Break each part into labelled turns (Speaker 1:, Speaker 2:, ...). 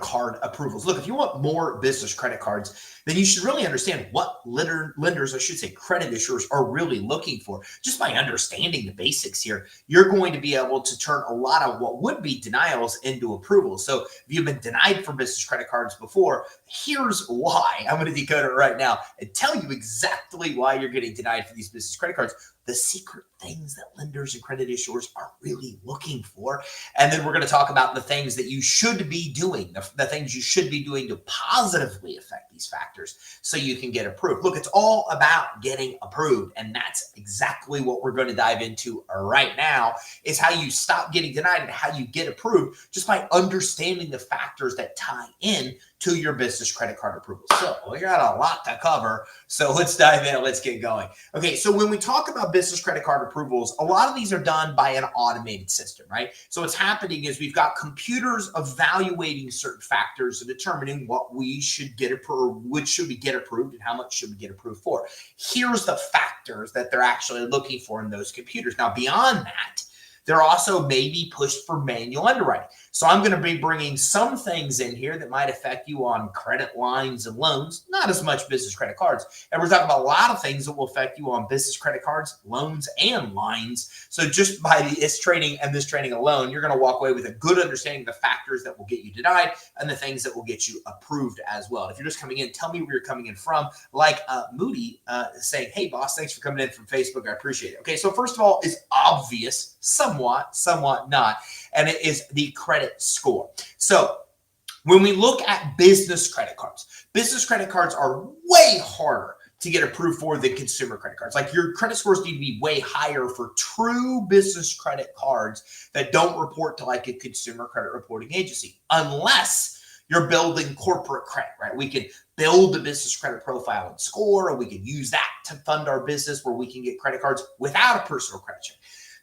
Speaker 1: card approvals. Look, if you want more business credit cards, then you should really understand what lenders, I should say credit issuers, are really looking for. Just by understanding the basics here, you're going to be able to turn a lot of what would be denials into approvals. So if you've been denied for business credit cards before, here's why. I'm going to decode it right now and tell you exactly why you're getting denied for these business credit cards. The secret things that lenders and credit issuers are really looking for. And then we're going to talk about the things that you should be doing, the things you should be doing to positively affect these factors so you can get approved. Look, it's all about getting approved. And that's exactly what we're going to dive into right now, is how you stop getting denied and how you get approved just by understanding the factors that tie in to your business credit card approval. So we got a lot to cover. So let's dive in and let's get going. Okay, so when we talk about business credit card approvals, a lot of these are done by an automated system, right? So what's happening is we've got computers evaluating certain factors and determining what we should get approved, which should we get approved, and how much should we get approved for. Here's the factors that they're actually looking for in those computers. Now, beyond that, they're also maybe pushed for manual underwriting. So I'm going to be bringing some things in here that might affect you on credit lines and loans, not as much business credit cards. And we're talking about a lot of things that will affect you on business credit cards, loans, and lines. So just by this training and this training alone, you're going to walk away with a good understanding of the factors that will get you denied and the things that will get you approved as well. And if you're just coming in, tell me where you're coming in from, like Moody saying, hey, boss, thanks for coming in from Facebook. I appreciate it. Okay, so first of all, it's obvious, somewhat not, and it is the credit score. So when we look at business credit cards are way harder to get approved for than consumer credit cards. Like, your credit scores need to be way higher for true business credit cards that don't report to like a consumer credit reporting agency, unless you're building corporate credit, right? We can build a business credit profile and score, or we can use that to fund our business where we can get credit cards without a personal credit check.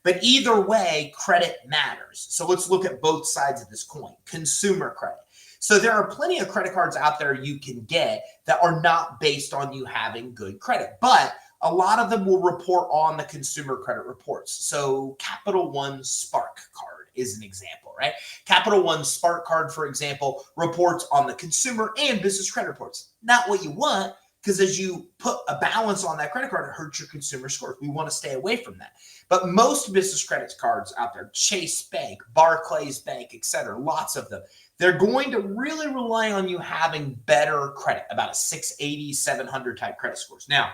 Speaker 1: But either way, credit matters. So let's look at both sides of this coin. Consumer credit. So there are plenty of credit cards out there you can get that are not based on you having good credit, but a lot of them will report on the consumer credit reports. So Capital One Spark card is an example, right? Capital One Spark card, for example, reports on the consumer and business credit reports. Not what you want, because as you put a balance on that credit card, it hurts your consumer scores. We want to stay away from that. But most business credit cards out there, Chase Bank, Barclays Bank, etc., lots of them, they're going to really rely on you having better credit, about a 680, 700 type credit scores. Now,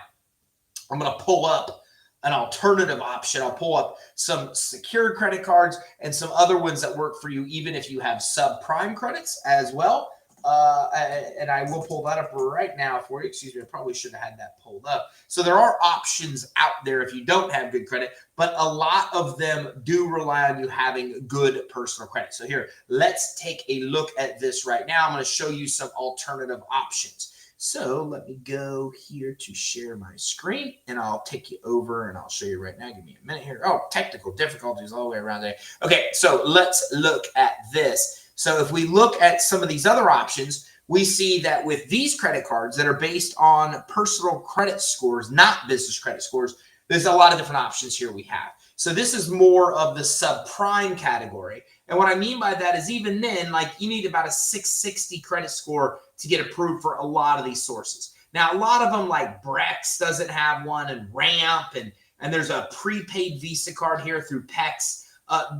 Speaker 1: I'm going to pull up an alternative option. I'll pull up some secured credit cards and some other ones that work for you, even if you have subprime credits as well. And I will pull that up right now for you. Excuse me, I probably should have had that pulled up. So there are options out there if you don't have good credit, but a lot of them do rely on you having good personal credit. So here, let's take a look at this right now. I'm going to show you some alternative options. So let me go here to share my screen, and I'll take you over and I'll show you right now. Give me a minute here. Oh, technical difficulties all the way around there. Okay, so let's look at this. So if we look at some of these other options, we see that with these credit cards that are based on personal credit scores, not business credit scores, there's a lot of different options here we have. So this is more of the subprime category. And what I mean by that is, even then, like, you need about a 660 credit score to get approved for a lot of these sources. Now, a lot of them, like Brex doesn't have one, and Ramp, and there's a prepaid Visa card here through PEX.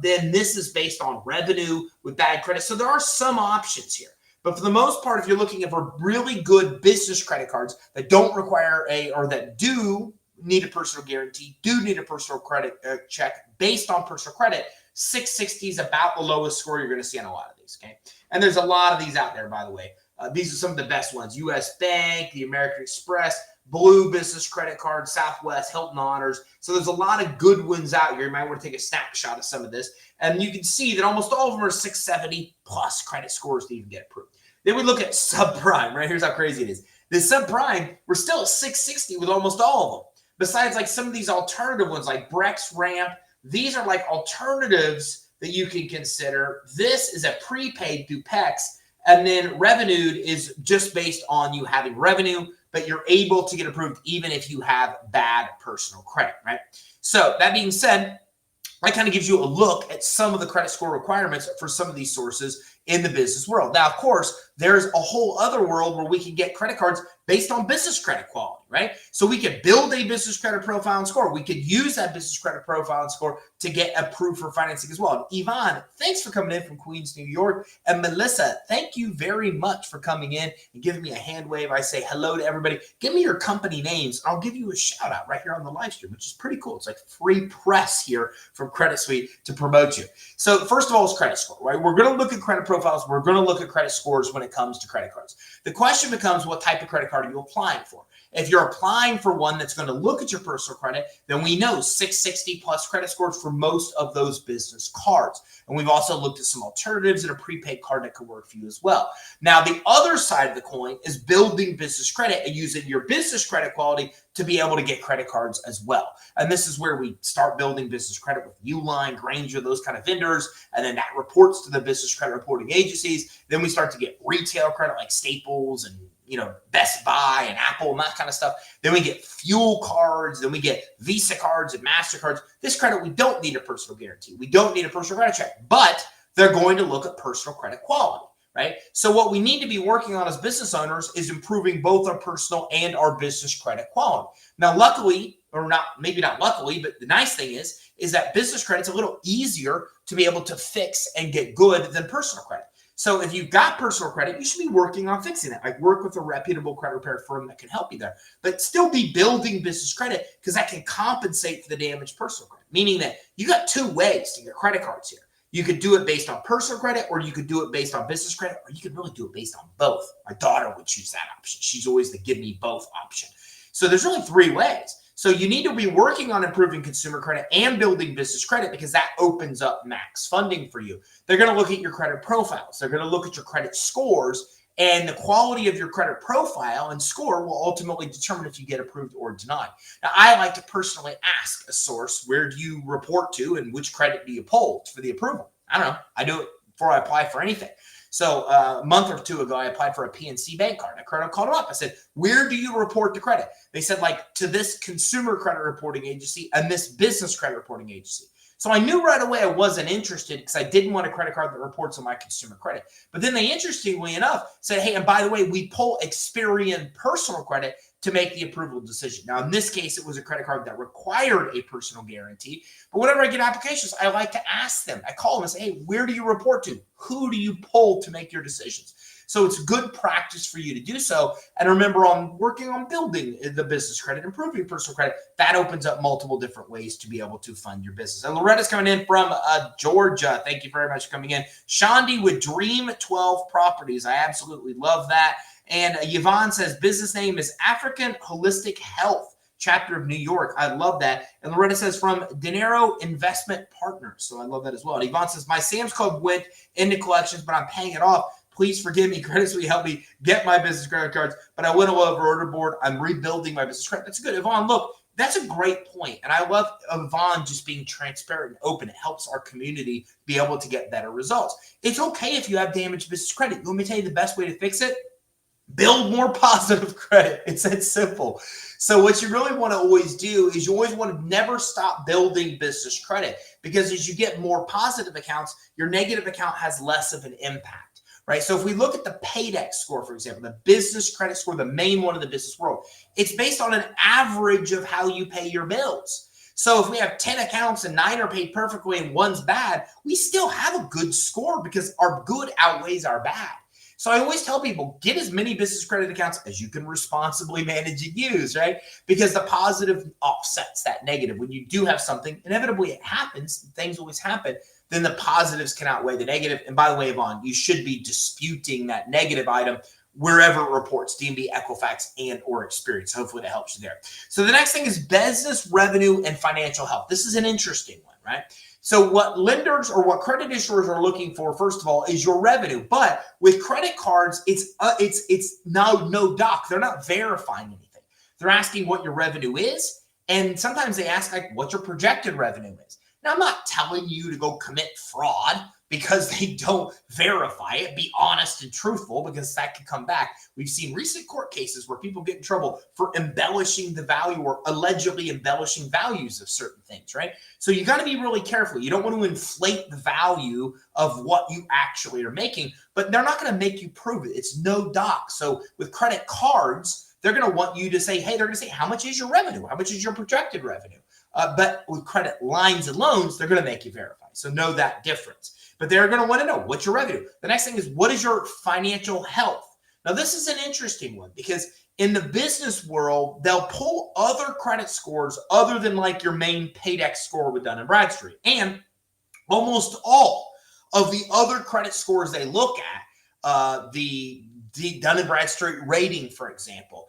Speaker 1: Then this is based on revenue with bad credit. So there are some options here. But for the most part, if you're looking for really good business credit cards that don't require or that do need a personal guarantee, do need a personal credit check based on personal credit, 660 is about the lowest score you're going to see on a lot of these, okay? And there's a lot of these out there, by the way. These are some of the best ones. U.S. Bank, the American Express, Blue Business Credit Card, Southwest, Hilton Honors. So there's a lot of good ones out here. You might want to take a snapshot of some of this. And you can see that almost all of them are 670 plus credit scores to even get approved. Then we look at subprime, right? Here's how crazy it is. The subprime, we're still at 660 with almost all of them. Besides, like, some of these alternative ones like Brex, Ramp, these are like alternatives that you can consider. This is a prepaid through PEX. And then revenued is just based on you having revenue, but you're able to get approved even if you have bad personal credit, right? So that being said, that kind of gives you a look at some of the credit score requirements for some of these sources in the business world. Now, of course, there's a whole other world where we can get credit cards based on business credit quality, right? So we could build a business credit profile and score. We could use that business credit profile and score to get approved for financing as well. And Yvonne, thanks for coming in from Queens, New York. And Melissa, thank you very much for coming in and giving me a hand wave. I say hello to everybody. Give me your company names. I'll give you a shout out right here on the live stream, which is pretty cool. It's like free press here from Credit Suite to promote you. So first of all is credit score, right? We're going to look at credit profiles. We're going to look at credit scores when it comes to credit cards. The question becomes, what type of credit card are you applying for? If you're applying for one that's going to look at your personal credit, then we know 660 plus credit scores for most of those business cards. And we've also looked at some alternatives and a prepaid card that could work for you as well. Now, the other side of the coin is building business credit and using your business credit quality to be able to get credit cards as well. And this is where we start building business credit with Uline, Granger, those kind of vendors. And then that reports to the business credit reporting agencies. Then we start to get retail credit like Staples and Best Buy and Apple and that kind of stuff. Then we get fuel cards. Then we get Visa cards and MasterCards. This credit, we don't need a personal guarantee. We don't need a personal credit check, but they're going to look at personal credit quality, right? So what we need to be working on as business owners is improving both our personal and our business credit quality. Now, luckily, or not, maybe not luckily, but the nice thing is that business credit's a little easier to be able to fix and get good than personal credit. So if you've got personal credit, you should be working on fixing it. Like work with a reputable credit repair firm that can help you there, but still be building business credit because that can compensate for the damaged personal credit. Meaning that you got two ways to get credit cards here. You could do it based on personal credit, or you could do it based on business credit, or you could really do it based on both. My daughter would choose that option. She's always the give me both option. So there's really three ways. So you need to be working on improving consumer credit and building business credit because that opens up max funding for you. They're going to look at your credit profiles. They're going to look at your credit scores, and the quality of your credit profile and score will ultimately determine if you get approved or denied. Now, I like to personally ask a source, where do you report to and which credit do you pull for the approval? I don't know. I do it before I apply for anything. So a month or two ago, I applied for a PNC bank card. I called them up. I said, where do you report the credit? They said, like, to this consumer credit reporting agency and this business credit reporting agency. So I knew right away I wasn't interested because I didn't want a credit card that reports on my consumer credit. But then they, interestingly enough, said, hey, and by the way, we pull Experian personal credit to make the approval decision. Now, in this case, it was a credit card that required a personal guarantee. But whenever I get applications, I like to ask them. I call them and say, hey, where do you report to? Who do you pull to make your decisions? So it's good practice for you to do so. And remember, on working on building the business credit, improving personal credit, that opens up multiple different ways to be able to fund your business. And Loretta's coming in from Georgia. Thank you very much for coming in. Shandi with Dream 12 Properties. I absolutely love that. And Yvonne says business name is African Holistic Health, chapter of New York. I love that. And Loretta says from Dinero Investment Partners. So I love that as well. And Yvonne says my Sam's Club went into collections, but I'm paying it off. Please forgive me. Credit Suite helped me get my business credit cards, but I went over order board. I'm rebuilding my business credit. That's good. Yvonne, look, that's a great point. And I love Yvonne just being transparent and open. It helps our community be able to get better results. It's okay if you have damaged business credit. Let me tell you the best way to fix it. Build more positive credit. It's that simple. So what you really want to always do is you always want to never stop building business credit, because as you get more positive accounts, your negative account has less of an impact, right? So if we look at the Paydex score, for example, the business credit score, the main one in the business world, it's based on an average of how you pay your bills. So if we have 10 accounts and 9 are paid perfectly and 1's bad, we still have a good score because our good outweighs our bad. So I always tell people, get as many business credit accounts as you can responsibly manage and use, right? Because the positive offsets that negative. When you do have something, inevitably it happens, things always happen, then the positives can outweigh the negative. And by the way, Yvonne, you should be disputing that negative item wherever it reports, DMV, Equifax, and or Experience. Hopefully that helps you there. So the next thing is business revenue and financial health. This is an interesting one, right? So what lenders or what credit issuers are looking for, first of all, is your revenue. But with credit cards, it's no doc. They're not verifying anything. They're asking what your revenue is, and sometimes they ask like what your projected revenue is. Now, I'm not telling you to go commit fraud, because they don't verify it. Be honest and truthful, because that could come back. We've seen recent court cases where people get in trouble for embellishing the value or allegedly embellishing values of certain things, right? So you got to be really careful. You don't want to inflate the value of what you actually are making, but they're not going to make you prove it. It's no doc. So with credit cards, they're going to want you to say, hey, they're going to say, how much is your revenue? How much is your projected revenue? But with credit lines and loans, they're going to make you verify. So know that difference. But they're going to want to know what's your revenue. The next thing is, what is your financial health? Now, this is an interesting one, because in the business world, they'll pull other credit scores other than like your main Paydex score with Dun & Bradstreet. And almost all of the other credit scores they look at, the Dun & Bradstreet rating, for example,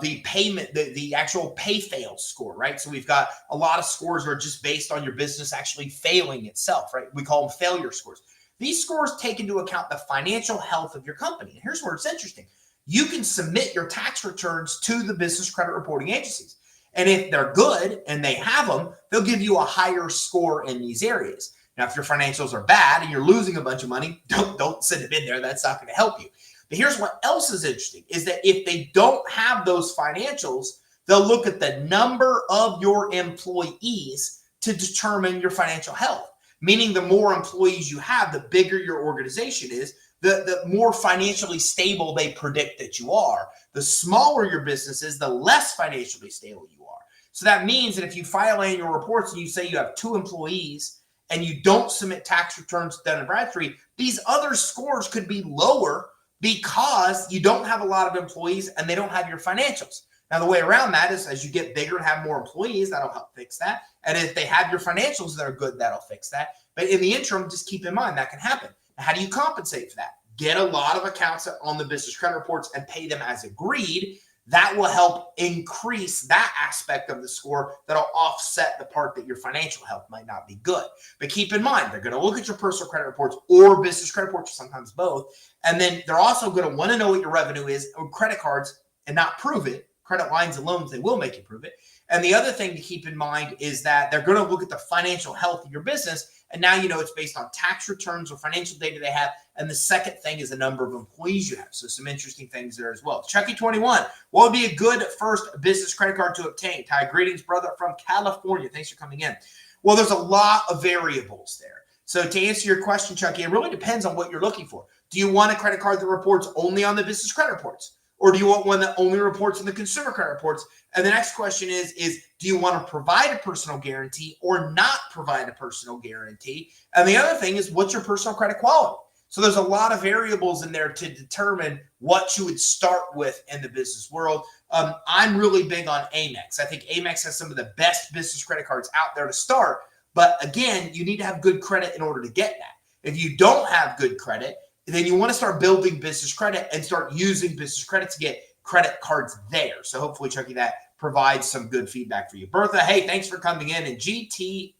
Speaker 1: the payment, the actual pay fail score, right? So we've got a lot of scores that are just based on your business actually failing itself, right? We call them failure scores. These scores take into account the financial health of your company. And here's where it's interesting. You can submit your tax returns to the business credit reporting agencies. And if they're good and they have them, they'll give you a higher score in these areas. Now, if your financials are bad and you're losing a bunch of money, don't send them in there. That's not going to help you. But here's what else is interesting, is that if they don't have those financials, they'll look at the number of your employees to determine your financial health. Meaning the more employees you have, the bigger your organization is, the more financially stable they predict that you are. The smaller your business is, the less financially stable you are. So that means that if you file annual reports and you say you have 2 employees and you don't submit tax returns to Dun & Bradstreet, these other scores could be lower because you don't have a lot of employees and they don't have your financials. Now, the way around that is, as you get bigger and have more employees, that'll help fix that. And if they have your financials that are good, that'll fix that. But in the interim, just keep in mind that can happen. Now, how do you compensate for that? Get a lot of accounts on the business credit reports and pay them as agreed. That will help increase that aspect of the score that'll offset the part that your financial health might not be good. But keep in mind, they're going to look at your personal credit reports or business credit reports, or sometimes both. And then they're also going to want to know what your revenue is on credit cards and not prove it. Credit lines and loans, they will make you prove it. And the other thing to keep in mind is that they're going to look at the financial health of your business. And now you know it's based on tax returns or financial data they have. And the second thing is the number of employees you have. So some interesting things there as well. Chucky21, what would be a good first business credit card to obtain? Ty, greetings, brother, from California. Thanks for coming in. Well, there's a lot of variables there. So to answer your question, Chucky, it really depends on what you're looking for. Do you want a credit card that reports only on the business credit reports? Or do you want one that only reports on the consumer credit reports? And the next question is do you want to provide a personal guarantee or not provide a personal guarantee? And the other thing is, what's your personal credit quality? So there's a lot of variables in there to determine what you would start with in the business world. I'm really big on Amex. I think Amex has some of the best business credit cards out there to start. But again, you need to have good credit in order to get that. If you don't have good credit, then you want to start building business credit and start using business credit to get credit cards there. So hopefully, Chucky, that provides some good feedback for you. Bertha, hey, thanks for coming in. And GDTV,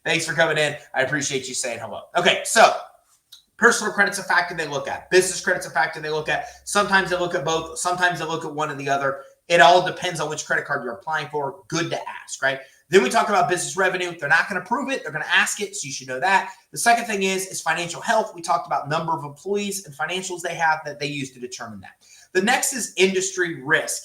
Speaker 1: thanks for coming in. I appreciate you saying hello. Okay, so personal credit's a factor they look at. Business credit's a factor they look at. Sometimes they look at both. Sometimes they look at one or the other. It all depends on which credit card you're applying for. Good to ask, right? Then we talk about business revenue. They're not going to prove it. They're going to ask it, so you should know that. The second thing is financial health. We talked about number of employees and financials they have that they use to determine that. The next is industry risk.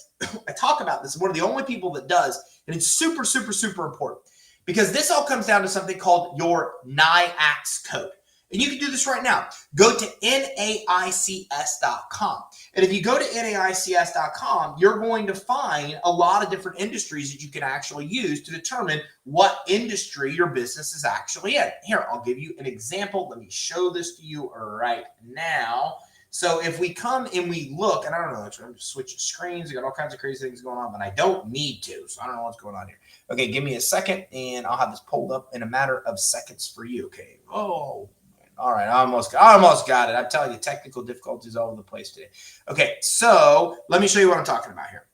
Speaker 1: I talk about this. I'm one of the only people that does, and it's super, super, super important because this all comes down to something called your NAICS code. And you can do this right now. Go to NAICS.com. And if you go to NAICS.com, you're going to find a lot of different industries that you can actually use to determine what industry your business is actually in. Here, I'll give you an example. Let me show this to you right now. So if we come and we look, and I don't know, I'm just switching screens. I got all kinds of crazy things going on, but I don't need to. So I don't know what's going on here. Okay, give me a second, and I'll have this pulled up in a matter of seconds for you. Okay. Oh, all right, I almost got it. I'm telling you, technical difficulties all over the place today. Okay, so let me show you what I'm talking about here.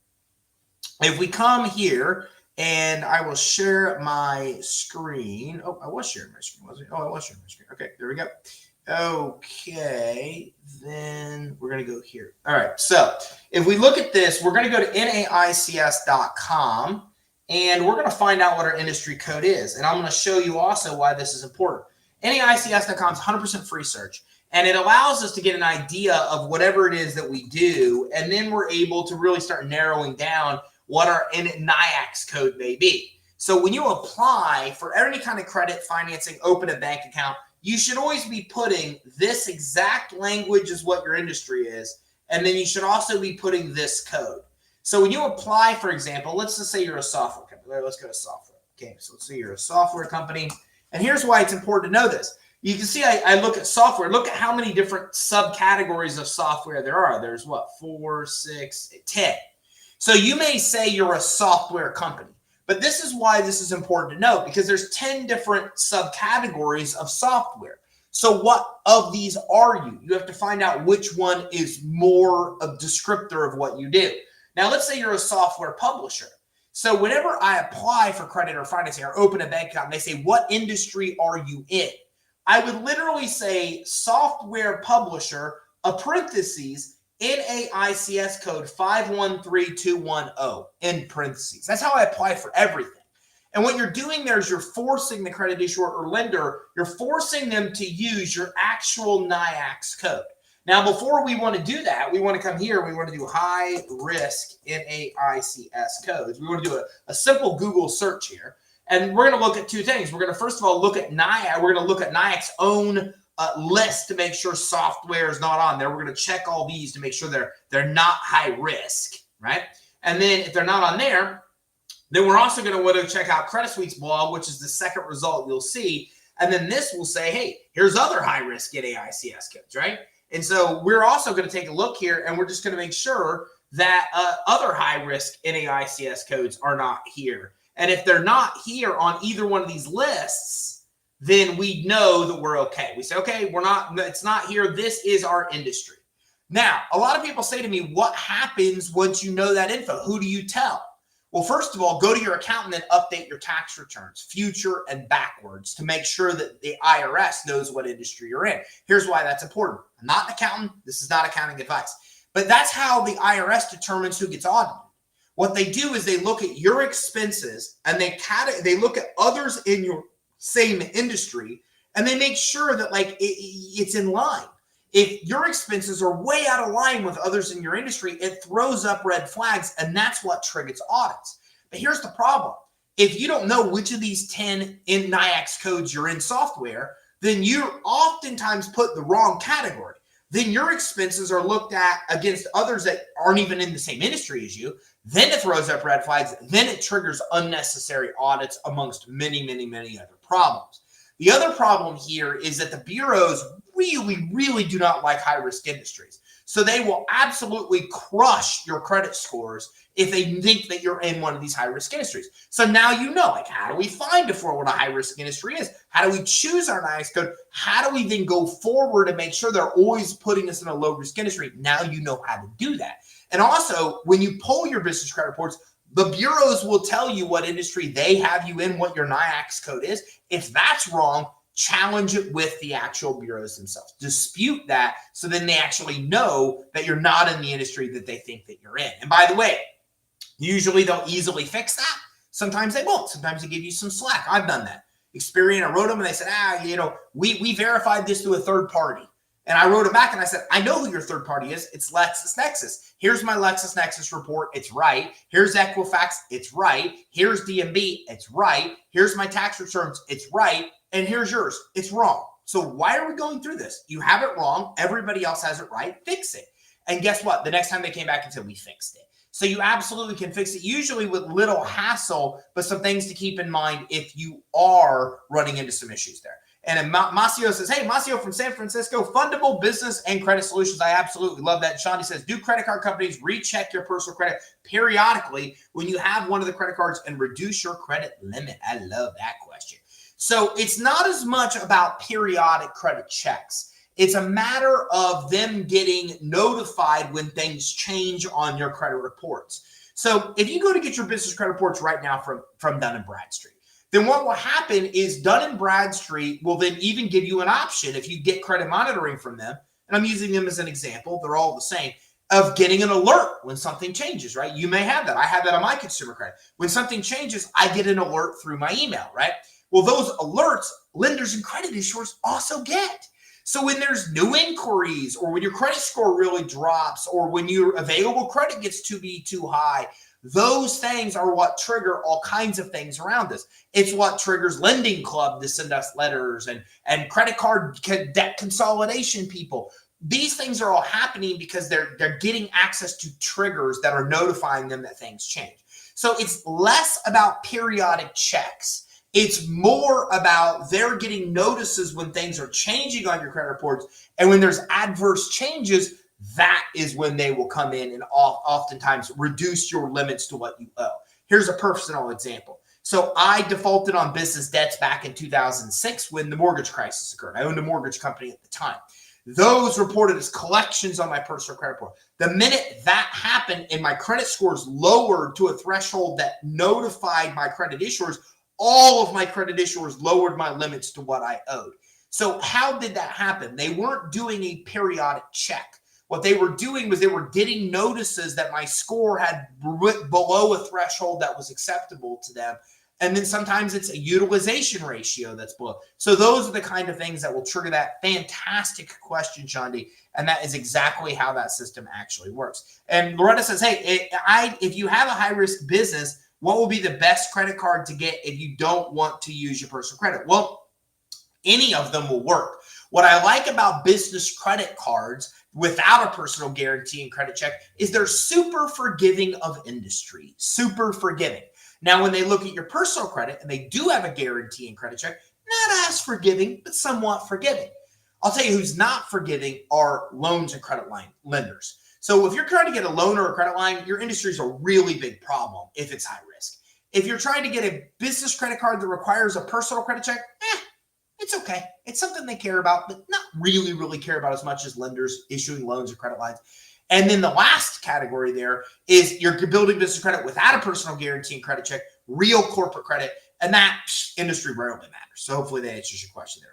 Speaker 1: If we come here, and I will share my screen. Oh, I was sharing my screen, was it? Oh, I was sharing my screen. Okay, there we go. Okay, then we're going to go here. All right, so if we look at this, we're going to go to NAICS.com, and we're going to find out what our industry code is. And I'm going to show you also why this is important. NAICS.com is 100% free search. And it allows us to get an idea of whatever it is that we do. And then we're able to really start narrowing down what our NAICS code may be. So when you apply for any kind of credit financing, open a bank account, you should always be putting this exact language is what your industry is. And then you should also be putting this code. So when you apply, for example, let's just say you're a software company. Let's go to software. Okay, so let's say you're a software company. And here's why it's important to know this. You can see I look at software. Look at how many different subcategories of software there are. There's what, 4, 6, 10. So you may say you're a software company. But this is why this is important to note, because there's 10 different subcategories of software. So what of these are you? You have to find out which one is more a descriptor of what you do. Now, let's say you're a software publisher. So whenever I apply for credit or financing or open a bank account, and they say, what industry are you in? I would literally say software publisher, a parentheses, NAICS code 513210 in parentheses. That's how I apply for everything. And what you're doing there is you're forcing the credit issuer or lender, you're forcing them to use your actual NAICS code. Now, before we want to do that, we want to come here. We want to do high risk NAICS codes. We want to do a simple Google search here. And we're going to look at two things. We're going to, first of all, look at NAICS. We're going to look at NAICS' own list to make sure software is not on there. We're going to check all these to make sure they're not high risk, right? And then if they're not on there, then we're also going to want to check out Credit Suite's blog, which is the second result you'll see. And then this will say, hey, here's other high risk NAICS codes, right? And so we're also going to take a look here, and we're just going to make sure that other high risk NAICS codes are not here. And if they're not here on either one of these lists, then we know that we're okay. We say, okay, it's not here. This is our industry. Now, a lot of people say to me, what happens once you know that info? Who do you tell? Well, first of all, go to your accountant and update your tax returns, future and backwards, to make sure that the IRS knows what industry you're in. Here's why that's important. I'm not an accountant. This is not accounting advice. But that's how the IRS determines who gets audited. What they do is they look at your expenses and they look at others in your same industry, and they make sure that it's in line. If your expenses are way out of line with others in your industry, it throws up red flags, and that's what triggers audits. But here's the problem. If you don't know which of these 10 in NAICS codes you're in software, then you oftentimes put the wrong category. Then your expenses are looked at against others that aren't even in the same industry as you. Then it throws up red flags. Then it triggers unnecessary audits amongst many, many, many other problems. The other problem here is that the bureaus really, really do not like high-risk industries. So they will absolutely crush your credit scores if they think that you're in one of these high-risk industries. So now you know, how do we find what a high-risk industry is? How do we choose our NAICS code? How do we then go forward and make sure they're always putting us in a low-risk industry? Now you know how to do that. And also, when you pull your business credit reports, the bureaus will tell you what industry they have you in, what your NAICS code is. If that's wrong, challenge it with the actual bureaus themselves. Dispute that so then they actually know that you're not in the industry that they think that you're in. And by the way, usually they'll easily fix that. Sometimes they won't. Sometimes they give you some slack. I've done that. Experian, I wrote them and they said, we verified this through a third party. And I wrote it back and I said, I know who your third party is. It's LexisNexis. Here's my LexisNexis report. It's right. Here's Equifax. It's right. Here's DMB. It's right. Here's my tax returns. It's right. And here's yours. It's wrong. So why are we going through this? You have it wrong. Everybody else has it right. Fix it. And guess what? The next time they came back and said, we fixed it. So you absolutely can fix it, usually with little hassle, but some things to keep in mind if you are running into some issues there. And Masio says, hey, Masio from San Francisco, fundable business and credit solutions. I absolutely love that. Shandi says, do credit card companies recheck your personal credit periodically when you have one of the credit cards and reduce your credit limit? I love that question. So it's not as much about periodic credit checks. It's a matter of them getting notified when things change on your credit reports. So if you go to get your business credit reports right now from Dun & Bradstreet, then what will happen is Dun & Bradstreet will then even give you an option if you get credit monitoring from them, and I'm using them as an example, they're all the same, of getting an alert when something changes, right? You may have that. I have that on my consumer credit. When something changes, I get an alert through my email, right? Well, those alerts, lenders and credit issuers also get. So when there's new inquiries, or when your credit score really drops, or when your available credit gets to be too high, those things are what trigger all kinds of things around us. It's what triggers Lending Club to send us letters, and credit card debt consolidation people. These things are all happening because they're getting access to triggers that are notifying them that things change. So it's less about periodic checks. It's more about they're getting notices when things are changing on your credit reports. And when there's adverse changes, that is when they will come in and oftentimes reduce your limits to what you owe. Here's a personal example. So I defaulted on business debts back in 2006 when the mortgage crisis occurred. I owned a mortgage company at the time. Those reported as collections on my personal credit report. The minute that happened and my credit scores lowered to a threshold that notified my credit issuers, all of my credit issuers lowered my limits to what I owed. So how did that happen? They weren't doing a periodic check. What they were doing was they were getting notices that my score had below a threshold that was acceptable to them. And then sometimes it's a utilization ratio that's below. So those are the kind of things that will trigger that. Fantastic question, Shandi. And that is exactly how that system actually works. And Loretta says, hey, if you have a high-risk business, what will be the best credit card to get if you don't want to use your personal credit? Well, any of them will work. What I like about business credit cards without a personal guarantee and credit check is they're super forgiving of industry, super forgiving. Now, when they look at your personal credit and they do have a guarantee and credit check, not as forgiving, but somewhat forgiving. I'll tell you who's not forgiving are loans and credit line lenders. So if you're trying to get a loan or a credit line, your industry is a really big problem if it's high risk. If you're trying to get a business credit card that requires a personal credit check, it's okay. It's something they care about, but not really care about as much as lenders issuing loans or credit lines. And then the last category there is you're building business credit without a personal guarantee and credit check, real corporate credit, and that industry rarely matters. So hopefully that answers your question there,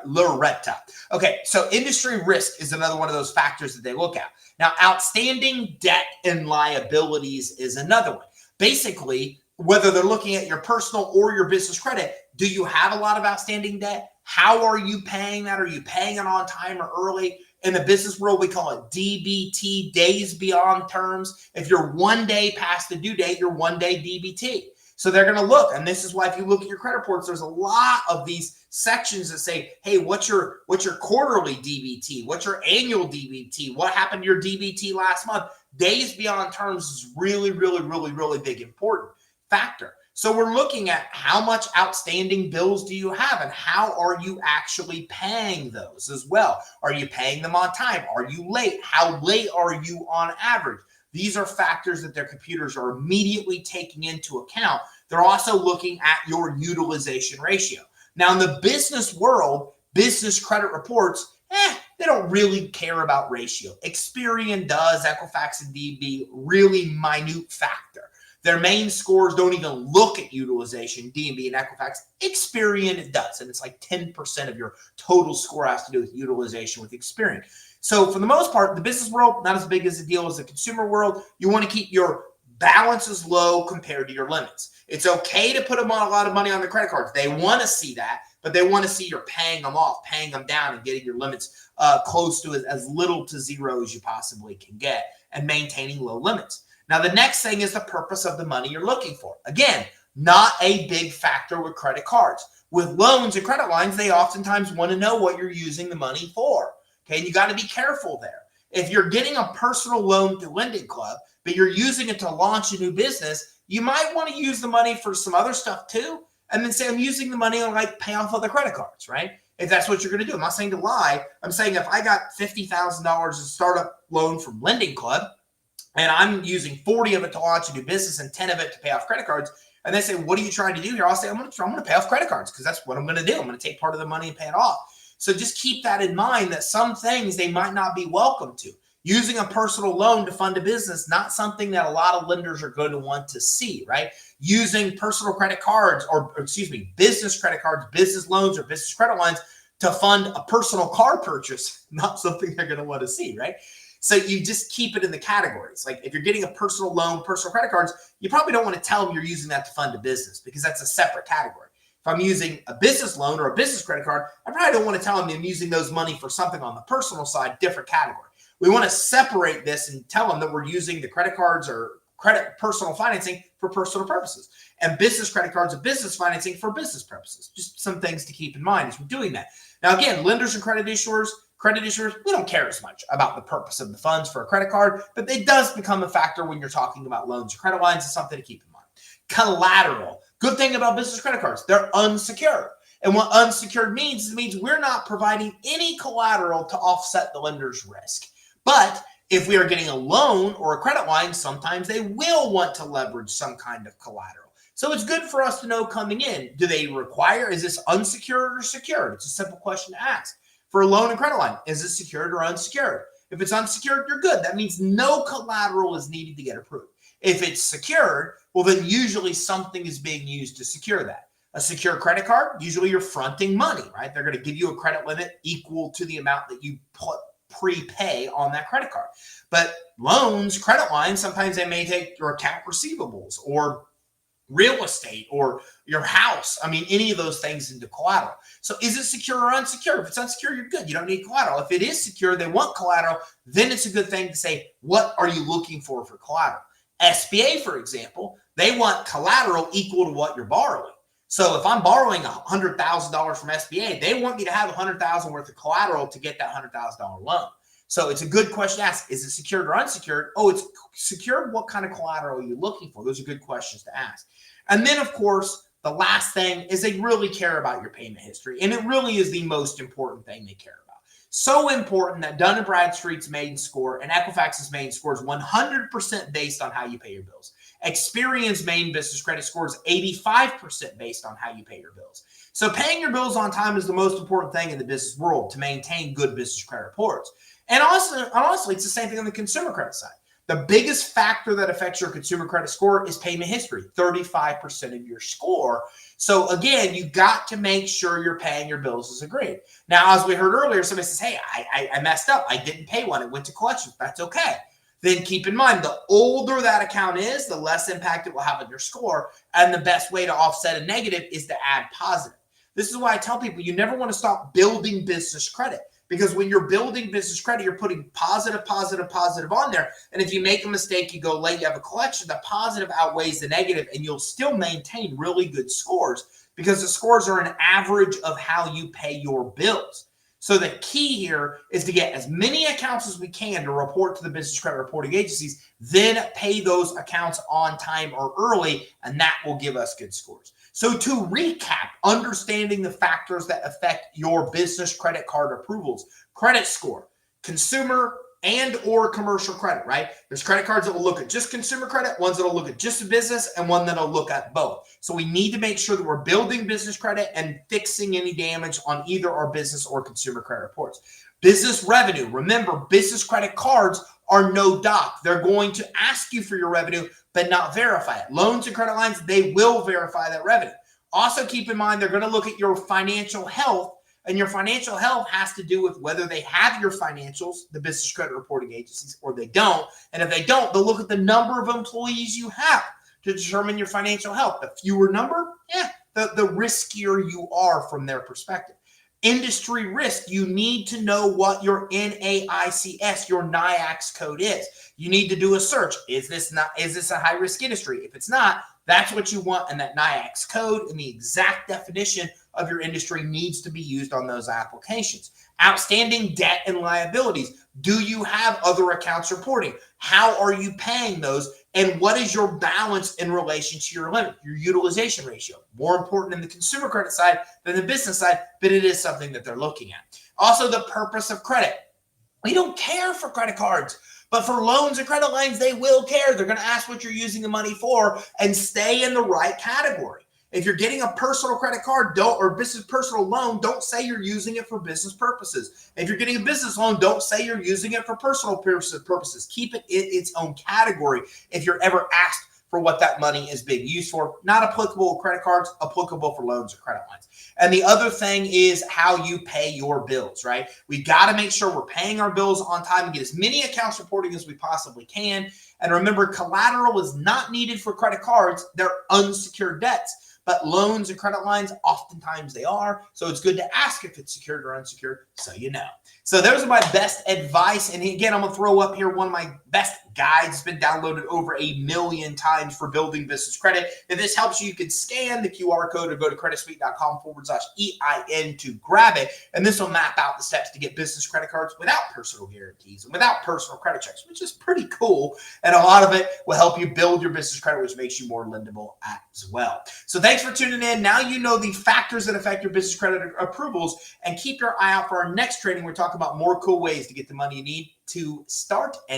Speaker 1: Loretta. Okay, so industry risk is another one of those factors that they look at. Now, outstanding debt and liabilities is another one. Basically, whether they're looking at your personal or your business credit, do you have a lot of outstanding debt? How are you paying that? Are you paying it on time or early? In the business world, we call it DBT, days beyond terms. If you're 1 day past the due date, you're 1 day DBT. So they're going to look, and this is why if you look at your credit reports, there's a lot of these sections that say, hey, what's your quarterly DBT? What's your annual DBT? What happened to your DBT last month? Days beyond terms is really big, important factor. So we're looking at how much outstanding bills do you have and how are you actually paying those as well? Are you paying them on time? Are you late? How late are you on average? These are factors that their computers are immediately taking into account. They're also looking at your utilization ratio. Now, in the business world, business credit reports, they don't really care about ratio. Experian does, Equifax and DB, really minute factor. Their main scores don't even look at utilization, D&B and Equifax. Experian, it does. And it's like 10% of your total score has to do with utilization with Experian. So for the most part, the business world, not as big as a deal as the consumer world. You want to keep your balances low compared to your limits. It's okay to put them on a lot of money on the credit cards. They want to see that, but they want to see you're paying them off, paying them down, and getting your limits close to as little to zero as you possibly can get and maintaining low limits. Now, the next thing is the purpose of the money you're looking for. Again, not a big factor with credit cards. With loans and credit lines, they oftentimes want to know what you're using the money for. Okay, and you got to be careful there. If you're getting a personal loan through Lending Club, but you're using it to launch a new business, you might want to use the money for some other stuff too, and then say, I'm using the money on like pay off other credit cards, right? If that's what you're going to do. I'm not saying to lie. I'm saying if I got $50,000 as a startup loan from Lending Club, and I'm using 40 of it to launch a new business and 10 of it to pay off credit cards, and they say, what are you trying to do here? I'll say, I'm going to pay off credit cards because that's what I'm going to do. I'm going to take part of the money and pay it off. So just keep that in mind that some things they might not be welcome to. Using a personal loan to fund a business, not something that a lot of lenders are going to want to see, right? Using personal credit cards business credit cards, business loans, or business credit lines to fund a personal car purchase, not something they're going to want to see, right? So you just keep it in the categories. Like if you're getting a personal loan, personal credit cards, you probably don't want to tell them you're using that to fund a business because that's a separate category. If I'm using a business loan or a business credit card, I probably don't want to tell them I'm using those money for something on the personal side, different category. We want to separate this and tell them that we're using the credit cards or credit personal financing for personal purposes, and business credit cards are business financing for business purposes. Just some things to keep in mind as we're doing that. Now, again, lenders and credit issuers, we don't care as much about the purpose of the funds for a credit card, but it does become a factor when you're talking about loans or credit lines. It's something to keep in mind. Collateral. Good thing about business credit cards, they're unsecured. And what unsecured means, it means we're not providing any collateral to offset the lender's risk. But if we are getting a loan or a credit line, sometimes they will want to leverage some kind of collateral. So it's good for us to know coming in, do they require, is this unsecured or secured? It's a simple question to ask. For a loan and credit line, is it secured or unsecured? If it's unsecured, you're good. That means no collateral is needed to get approved. If it's secured, well, then usually something is being used to secure that. A secure credit card, usually you're fronting money, right? They're going to give you a credit limit equal to the amount that you prepay on that credit card. But loans, credit lines, sometimes they may take your account receivables or real estate or your house. I mean, any of those things into collateral. So is it secure or unsecure? If it's unsecure, you're good. You don't need collateral. If it is secure, they want collateral, then it's a good thing to say, what are you looking for collateral? SBA, for example, they want collateral equal to what you're borrowing. So if I'm borrowing $100,000 from SBA, they want me to have $100,000 worth of collateral to get that $100,000 loan. So it's a good question to ask. Is it secured or unsecured? Oh, it's secured. What kind of collateral are you looking for? Those are good questions to ask. And then, of course, the last thing is they really care about your payment history. And it really is the most important thing they care about. So important that Dun & Bradstreet's maiden score and Equifax's maiden score is 100% based on how you pay your bills. Experian's main business credit score is 85% based on how you pay your bills. So paying your bills on time is the most important thing in the business world to maintain good business credit reports. And also, honestly, it's the same thing on the consumer credit side. The biggest factor that affects your consumer credit score is payment history, 35% of your score. So again, you got to make sure you're paying your bills as agreed. Now, as we heard earlier, somebody says, hey, I messed up. I didn't pay one. It went to collections. That's okay. Then keep in mind, the older that account is, the less impact it will have on your score. And the best way to offset a negative is to add positive. This is why I tell people you never want to stop building business credit. Because when you're building business credit, you're putting positive on there. And if you make a mistake, you go late, you have a collection, the positive outweighs the negative, and you'll still maintain really good scores because the scores are an average of how you pay your bills. So the key here is to get as many accounts as we can to report to the business credit reporting agencies, then pay those accounts on time or early, and that will give us good scores. So to recap, understanding the factors that affect your business credit card approvals, credit score, consumer and or commercial credit, right? There's credit cards that will look at just consumer credit, ones that will look at just the business, and one that will look at both. So we need to make sure that we're building business credit and fixing any damage on either our business or consumer credit reports. Business revenue. Remember, business credit cards are no doc. They're going to ask you for your revenue, but not verify it. Loans and credit lines, they will verify that revenue. Also keep in mind, they're going to look at your financial health, and your financial health has to do with whether they have your financials, the business credit reporting agencies, or they don't. And if they don't, they'll look at the number of employees you have to determine your financial health. The fewer number, the riskier you are from their perspective. Industry risk, you need to know what your NAICS, your NAICS code is. You need to do a search. Is this a high risk industry? If it's not, that's what you want. And that NAICS code and the exact definition of your industry needs to be used on those applications. Outstanding debt and liabilities. Do you have other accounts reporting? How are you paying those? And what is your balance in relation to your limit, your utilization ratio? More important in the consumer credit side than the business side, but it is something that they're looking at. Also, the purpose of credit. We don't care for credit cards, but for loans and credit lines, they will care. They're going to ask what you're using the money for and stay in the right category. If you're getting a personal credit card or business personal loan, don't say you're using it for business purposes. If you're getting a business loan, don't say you're using it for personal purposes. Keep it in its own category if you're ever asked for what that money is being used for. Not applicable with credit cards, applicable for loans or credit lines. And the other thing is how you pay your bills, right? We got to make sure we're paying our bills on time and get as many accounts reporting as we possibly can. And remember, collateral is not needed for credit cards. They're unsecured debts. but loans and credit lines, oftentimes they are. So it's good to ask if it's secured or unsecured so you know. So those are my best advice. And again, I'm going to throw up here one of my best guides. It's been downloaded over 1 million times for building business credit. If this helps you, you can scan the QR code or go to creditsuite.com/EIN to grab it. And this will map out the steps to get business credit cards without personal guarantees and without personal credit checks, which is pretty cool. And a lot of it will help you build your business credit, which makes you more lendable as well. So thanks for tuning in. Now you know the factors that affect your business credit approvals, and keep your eye out for our next training. We're talking about more cool ways to get the money you need to start and